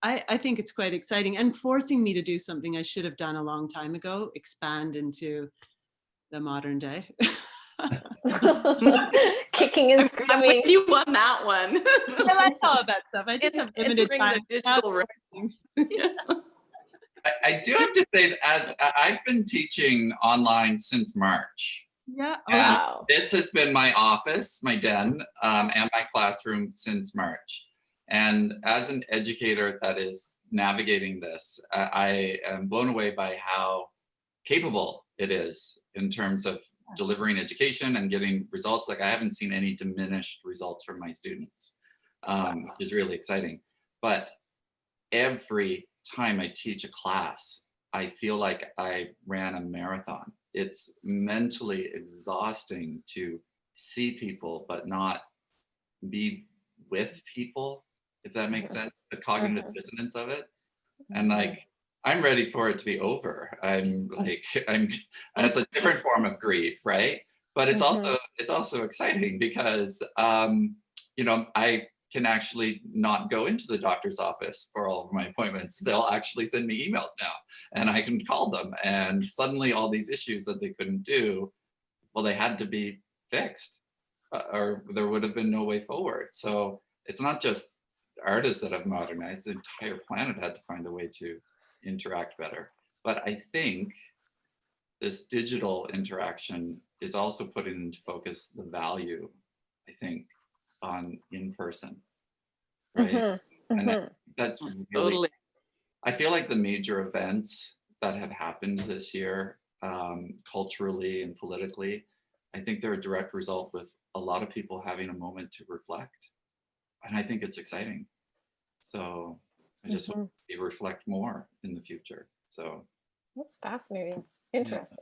I think it's quite exciting and forcing me to do something I should have done a long time ago, expand into the modern day. Kicking and I'm screaming. with you on that one. I like all of that stuff. I just have limited Entering time. the digital realm. I do have to say that as I've been teaching online since March. Yeah. And Wow. this has been my office, my den, and my classroom since March. And as an educator that is navigating this, I am blown away by how capable it is in terms of delivering education and getting results. Like I haven't seen any diminished results from my students, which is really exciting. But every time I teach a class, I feel like I ran a marathon. It's mentally exhausting to see people, but not be with people, if that makes sense, the cognitive dissonance of it. And like, I'm ready for it to be over. It's a different form of grief, right? But it's also exciting because, I can actually not go into the doctor's office for all of my appointments. They'll actually send me emails now and I can call them, and suddenly all these issues that they couldn't do, well, they had to be fixed or there would have been no way forward. So it's not just artists that have modernized, the entire planet had to find a way to interact better. But I think this digital interaction is also putting into focus the value, I think, on in person, right? And that's really, Totally. I feel like the major events that have happened this year, culturally and politically, I think they're a direct result with a lot of people having a moment to reflect. And I think it's exciting. So I just hope we reflect more in the future. So That's fascinating. Interesting.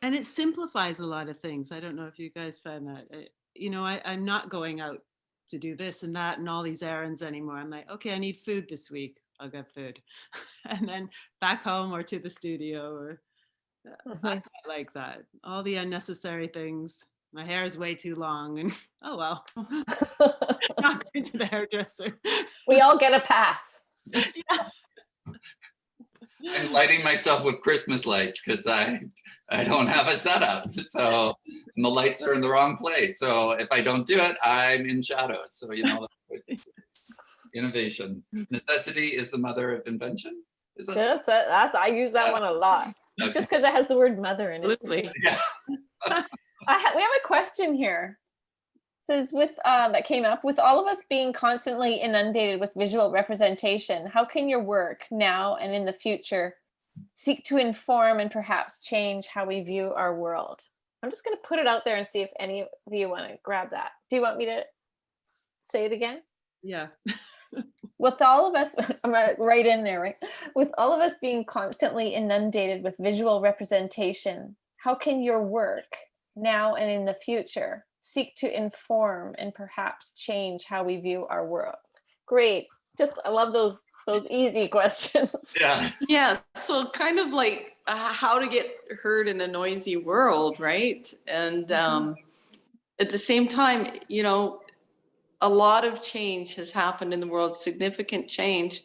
And it simplifies a lot of things. I don't know if you guys found that. I'm not going out to do this and that and all these errands anymore. I'm like, okay, I need food this week. I'll get food. And then back home or to the studio or I quite like that. All the unnecessary things. My hair is way too long and oh well. Not going to the hairdresser. We all get a pass. Yeah. I'm lighting myself with Christmas lights because I don't have a setup. So and the lights are in the wrong place. So if I don't do it, I'm in shadows. So it's innovation. Necessity is the mother of invention. Is that? That's I use that one a lot. Okay. Just because it has the word mother in it. Absolutely. Yeah. We have a question here. It says that came up with all of us being constantly inundated with visual representation. How can your work now and in the future seek to inform and perhaps change how we view our world? I'm just going to put it out there and see if any of you want to grab that. Do you want me to say it again? Yeah. With all of us, I'm right in there, right? With all of us being constantly inundated with visual representation, how can your work now and in the future seek to inform and perhaps change how we view our world? Great. I love those easy questions. Yeah. Yeah. So kind of like how to get heard in a noisy world, right? And at the same time, a lot of change has happened in the world, significant change,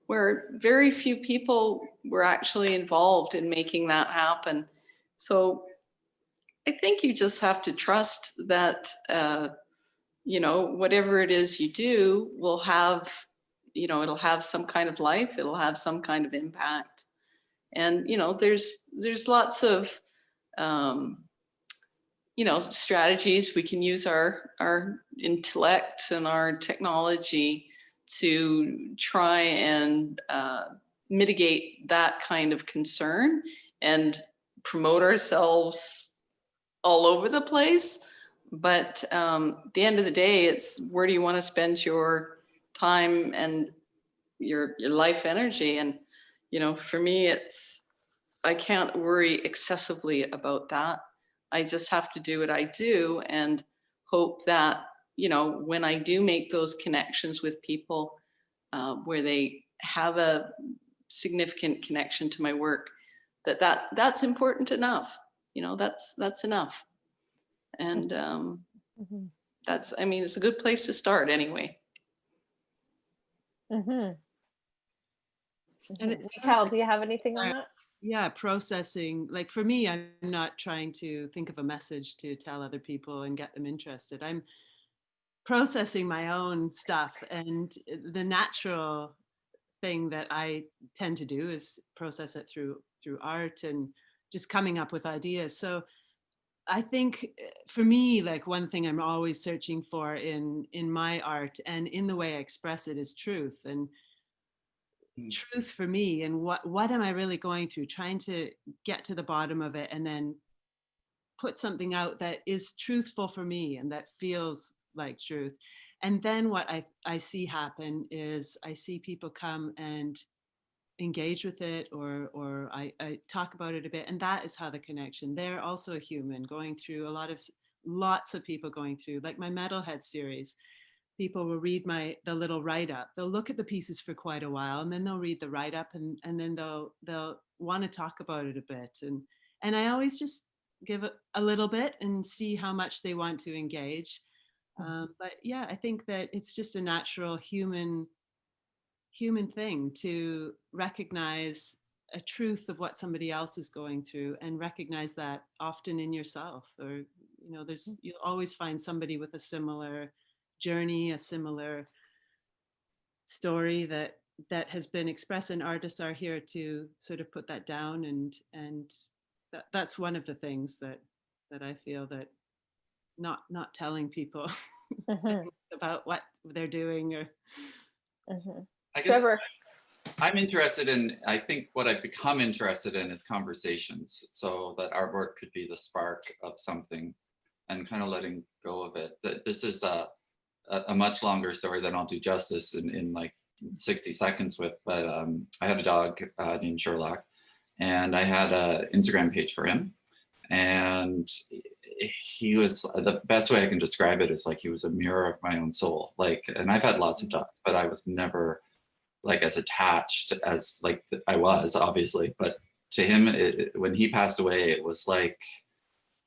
where very few people were actually involved in making that happen. So I think you just have to trust that, whatever it is you do will have, it'll have some kind of life, it'll have some kind of impact. And, there's lots of, strategies. We can use our intellect and our technology to try and mitigate that kind of concern and promote ourselves all over the place. But at the end of the day, it's where do you want to spend your time and your life energy? And, for me, I can't worry excessively about that. I just have to do what I do and hope that, when I do make those connections with people where they have a significant connection to my work, that's important enough. That's enough. And it's a good place to start anyway. And it's Michal, do you have anything on that? Yeah, processing. Like for me, I'm not trying to think of a message to tell other people and get them interested. I'm processing my own stuff, and the natural thing that I tend to do is process it through art and just coming up with ideas. So I think for me, like one thing I'm always searching for in my art and in the way I express it is truth. And truth for me, and what am I really going through, trying to get to the bottom of it and then put something out that is truthful for me and that feels like truth. And then what I see happen is I see people come and engage with it, or I talk about it a bit, and that is how the connection. They're also a human going through lots of people going through, like my Metalhead series. People will read the little write-up. They'll look at the pieces for quite a while, and then they'll read the write-up, and then they'll want to talk about it a bit. And I always just give it a little bit and see how much they want to engage. But yeah, I think that it's just a natural human thing to recognize a truth of what somebody else is going through, and recognize that often in yourself, or you'll always find somebody with a similar journey, a similar story that has been expressed, and artists are here to sort of put that down and that's one of the things that I feel that not telling people Mhm, about what they're doing or mhm. I guess Trevor. I'm interested in, I think what I've become interested in is conversations. So that artwork could be the spark of something and kind of letting go of it. That this is a much longer story than I'll do justice in like 60 seconds with, but I had a dog named Sherlock, and I had an Instagram page for him. And he was, the best way I can describe it is like he was a mirror of my own soul. Like, and I've had lots of dogs, but I was never like as attached as like I was, obviously. But to him, when he passed away, it was like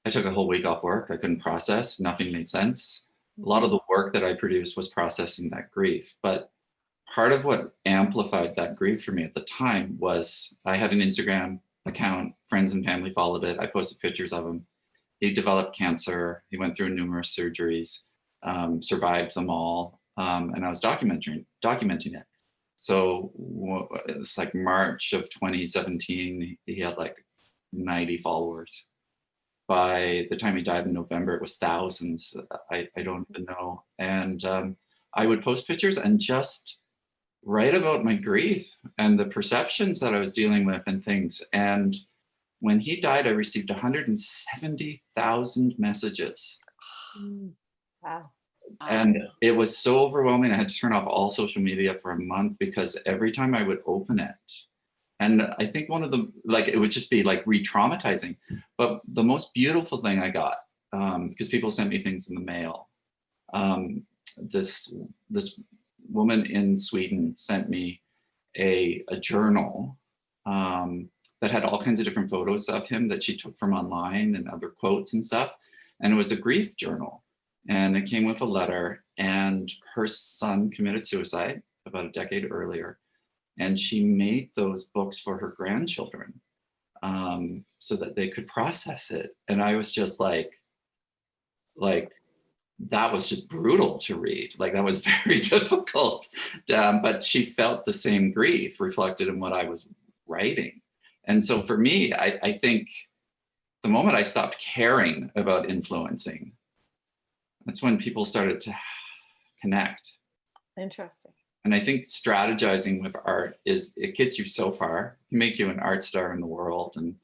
I took a whole week off work. I couldn't process. Nothing made sense. A lot of the work that I produced was processing that grief. But part of what amplified that grief for me at the time was I had an Instagram account. Friends and family followed it. I posted pictures of him. He developed cancer. He went through numerous surgeries, survived them all, and I was documenting it. So it's like March of 2017. He had like 90 followers. By the time he died in November, it was thousands. I don't even know. And I would post pictures and just write about my grief and the perceptions that I was dealing with and things. And when he died, I received 170,000 messages. Wow. And it was so overwhelming. I had to turn off all social media for a month because every time I would open it, and I think one of the, like, it would just be like re-traumatizing. But the most beautiful thing I got, because people sent me things in the mail, this woman in Sweden sent me a journal that had all kinds of different photos of him that she took from online and other quotes and stuff. And it was a grief journal. And it came with a letter, and her son committed suicide about a decade earlier. And she made those books for her grandchildren so that they could process it. And I was just like, that was just brutal to read. Like, that was very difficult. But she felt the same grief reflected in what I was writing. And so for me, I think the moment I stopped caring about influencing, that's when people started to connect. Interesting. And I think strategizing with art it gets you so far. It can make you an art star in the world, and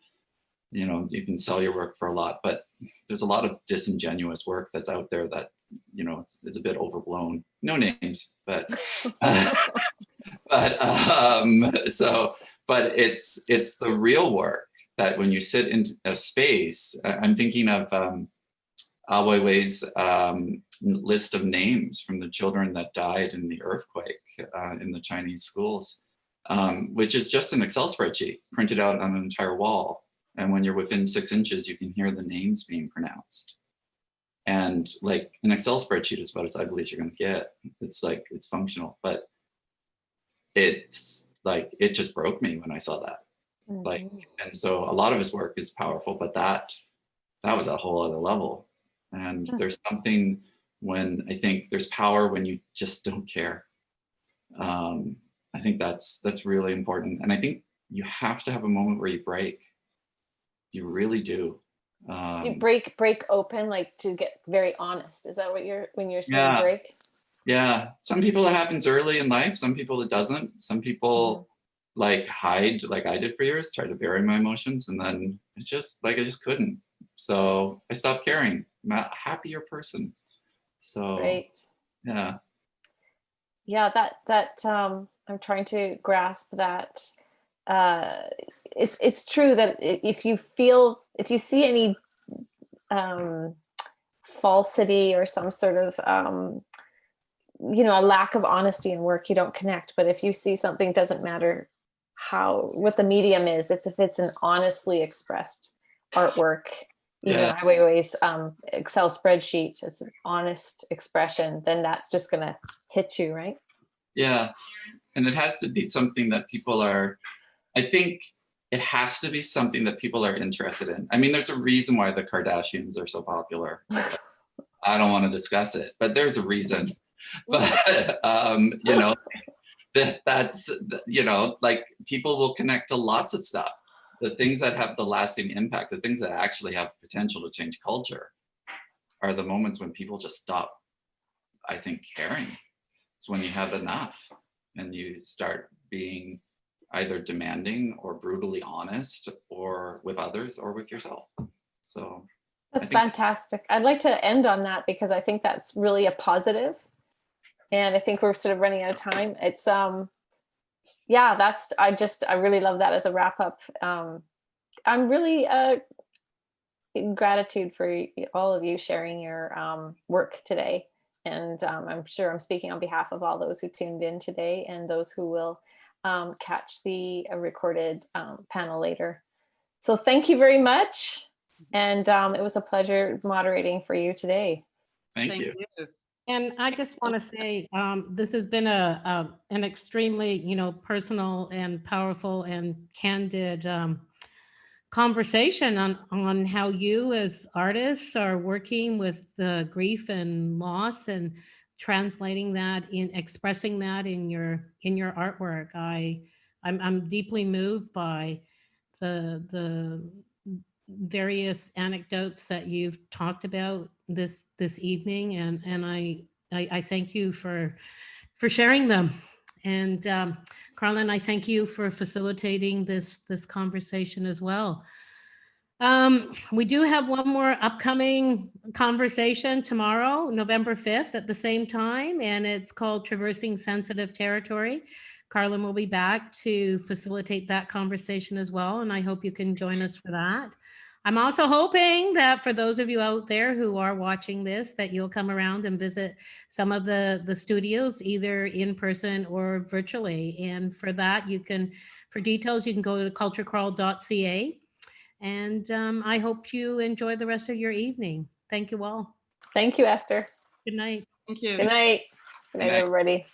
you can sell your work for a lot, but there's a lot of disingenuous work that's out there that is a bit overblown. No names, but but it's the real work that when you sit in a space. I'm thinking of Ai Weiwei's list of names from the children that died in the earthquake in the Chinese schools, which is just an Excel spreadsheet printed out on an entire wall. And when you're within 6 inches, you can hear the names being pronounced. And like an Excel spreadsheet is about as ugly as you're going to get. It's like, it's functional, but it's like, it just broke me when I saw that. Mm-hmm. Like, and so a lot of his work is powerful, but that was a whole other level. And there's something when I think there's power when you just don't care. I think that's really important. And I think you have to have a moment where you break. You really do. You break open, like to get very honest. Is that what when you're saying Yeah. break? Yeah. Some people it happens early in life. Some people it doesn't. Some people like hide, like I did for years, try to bury my emotions. And then it's just like, I just couldn't. So I stopped caring. I'm a happier person. So Right. yeah. Yeah, that I'm trying to grasp that. It's true that if you see any falsity or some sort of a lack of honesty in work, you don't connect. But if you see something, doesn't matter what the medium is, if it's an honestly expressed artwork, even Ai Weiwei's Excel spreadsheet, it's an honest expression, then that's just gonna hit you, right? Yeah. And it has to be something that people are, I think it has to be something that people are interested in. I mean, there's a reason why the Kardashians are so popular. I don't want to discuss it, but there's a reason. But that's like people will connect to lots of stuff. the things that have the lasting impact, the things that actually have potential to change culture, are the moments when people just stop, I think, caring. It's when you have enough and you start being either demanding or brutally honest, or with others or with yourself. So That's think- fantastic. I'd like to end on that because I think that's really a positive. And I think we're sort of running out of time. It's yeah, I really love that as a wrap up. I'm really in gratitude for all of you sharing your work today. And I'm sure I'm speaking on behalf of all those who tuned in today and those who will catch the recorded panel later. So thank you very much. And it was a pleasure moderating for you today. Thank you. And I just want to say, this has been an extremely, personal and powerful and candid conversation on how you as artists are working with the grief and loss and translating that expressing that in your artwork. I'm deeply moved by the various anecdotes that you've talked about this evening, and I thank you for sharing them. And Carlyn, I thank you for facilitating this conversation as well. We do have one more upcoming conversation tomorrow, November 5th at the same time, and it's called Traversing Sensitive Territory. Carlyn will be back to facilitate that conversation as well, and I hope you can join us for that. I'm also hoping that for those of you out there who are watching this, that you'll come around and visit some of the studios, either in person or virtually. And for that, for details, you can go to culturecrawl.ca. And I hope you enjoy the rest of your evening. Thank you all. Thank you, Esther. Good night. Thank you. Good night. Good night, everybody.